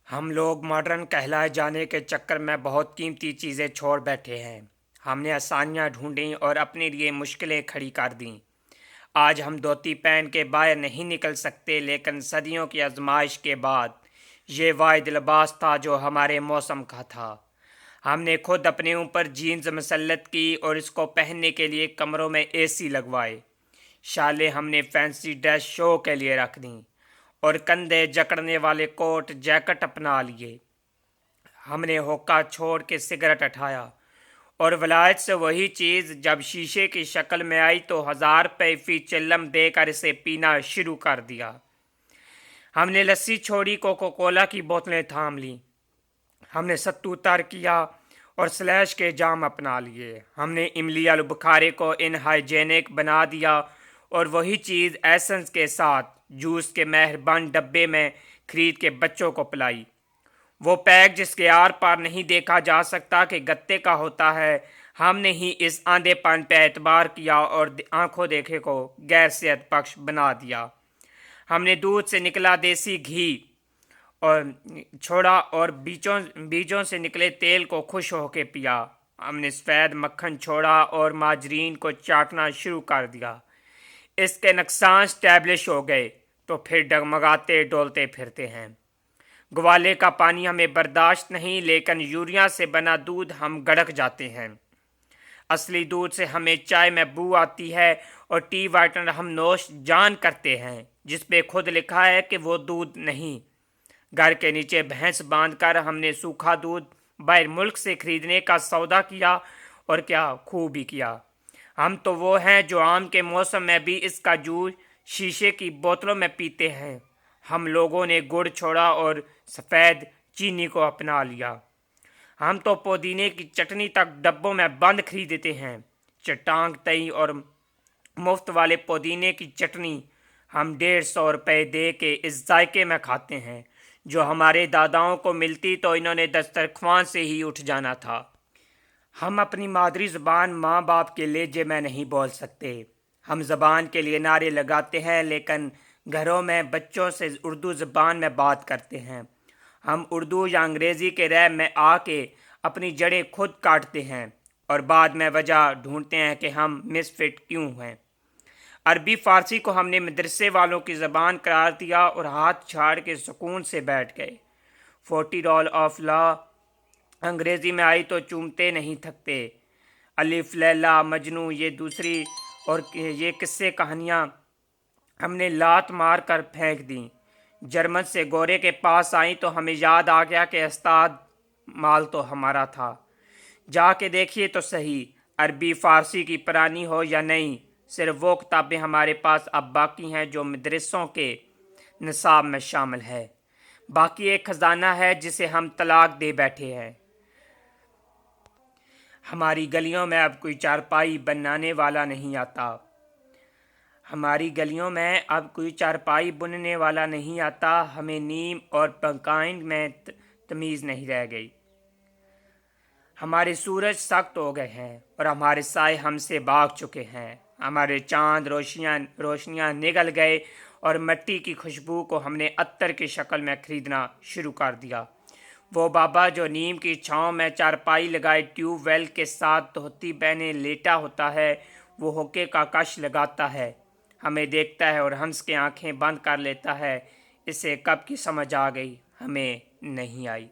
हम लोग मॉडर्न कहलाए जाने के चक्कर में बहुत कीमती चीज़ें छोड़ बैठे हैं। हमने आसानियाँ ढूंढी और अपने लिए मुश्किलें खड़ी कर दीं। आज हम धोती पहन के बाहर नहीं निकल सकते, लेकिन सदियों की आजमाइश के बाद ये वाहिद लिबास था जो हमारे मौसम का था। हमने खुद अपने ऊपर जीन्स मुसल्लत की और इसको पहनने के लिए कमरों में एसी लगवाए। शालें हमने फैंसी ड्रेस शो के लिए रख दी और कंधे जकड़ने वाले कोट जैकेट अपना लिए। हमने होका छोड़ के सिगरेट उठाया और वलायत से वही चीज़ जब शीशे की शक्ल में आई तो 1000 रुपये फी चिल्लम देकर इसे पीना शुरू कर दिया। हमने लस्सी छोड़ी, कोको कोला की बोतलें थाम लीं। हमने सत्तू तर किया और स्लैश के जाम अपना लिए। हमने इमली आलू बुखारे को इनहाइजेनिक बना दिया और वही चीज़ एसेंस के साथ जूस के मेहरबान डब्बे में खरीद के बच्चों को पिलाई। वो पैक जिसके आर पार नहीं देखा जा सकता कि गत्ते का होता है, हमने ही इस आंधेपन पे एतबार किया और आंखों देखे को गैर सेहत बख्श बना दिया। हमने दूध से निकला देसी घी और छोड़ा और बीजों से निकले तेल को खुश होके पिया। हमने सफ़ेद मक्खन छोड़ा और माजरीन को चाटना शुरू कर दिया। इसके नुकसान स्टैब्लिश हो गए तो फिर डगमगाते डोलते फिरते हैं। ग्वाले का पानी हमें बर्दाश्त नहीं, लेकिन यूरिया से बना दूध हम गड़क जाते हैं। असली दूध से हमें चाय में बू आती है और टी वाइटनर हम नोश जान करते हैं, जिस पे खुद लिखा है कि वो दूध नहीं। घर के नीचे भैंस बांधकर हमने सूखा दूध बाहर मुल्क से खरीदने का सौदा किया और क्या खूब ही किया। हम तो वो हैं जो आम के मौसम में भी इसका जूस शीशे की बोतलों में पीते हैं। हम लोगों ने गुड़ छोड़ा और सफ़ेद चीनी को अपना लिया। हम तो पुदीने की चटनी तक डब्बों में बंद खरीदते हैं। चटांग तई और मुफ्त वाले पुदीने की चटनी हम 150 रुपये दे के इस जायके में खाते हैं जो हमारे दादाओं को मिलती तो इन्होंने दस्तरख्वान से ही उठ जाना था। हम अपनी मादरी ज़बान माँ बाप के लहजे में नहीं बोल सकते। हम ज़बान के लिए नारे लगाते हैं, लेकिन घरों में बच्चों से उर्दू ज़बान में बात करते हैं। हम उर्दू या अंग्रेज़ी के रैब में आके अपनी जड़ें खुद काटते हैं और बाद में वजह ढूंढते हैं कि हम मिसफिट क्यों हैं। अरबी फ़ारसी को हमने मदरसे वालों की ज़बान करार दिया और हाथ छाड़ के सुकून से बैठ गए। 40 रोल ऑफ लॉ अंग्रेज़ी में आई तो चूमते नहीं थकते। अलिफ लैला मजनू ये दूसरी और ये किस्से कहानियाँ हमने लात मार कर फेंक दी। जर्मन से गोरे के पास आई तो हमें याद आ गया कि उस्ताद माल तो हमारा था। जाके देखिए तो सही, अरबी फ़ारसी की पुरानी हो या नहीं, सिर्फ वो किताबें हमारे पास अब बाकी हैं जो मदरसों के निसाब में शामिल है। बाकी एक ख़जाना है जिसे हम तलाक दे बैठे हैं। हमारी गलियों में अब कोई चारपाई बनाने वाला नहीं आता। हमारी गलियों में अब कोई चारपाई बुनने वाला नहीं आता। हमें नीम और पंकाइन में तमीज़ नहीं रह गई। हमारे सूरज सख्त हो गए हैं और हमारे साए हमसे भाग चुके हैं। हमारे चांद रोशनियाँ निगल गए और मिट्टी की खुशबू को हमने अत्तर की शक्ल में खरीदना शुरू कर दिया। वो बाबा जो नीम की छांव में चारपाई लगाए ट्यूबवेल के साथ धोती पहने लेटा होता है, वो होके का कश लगाता है, हमें देखता है और हंस के आंखें बंद कर लेता है। इसे कब की समझ आ गई, हमें नहीं आई।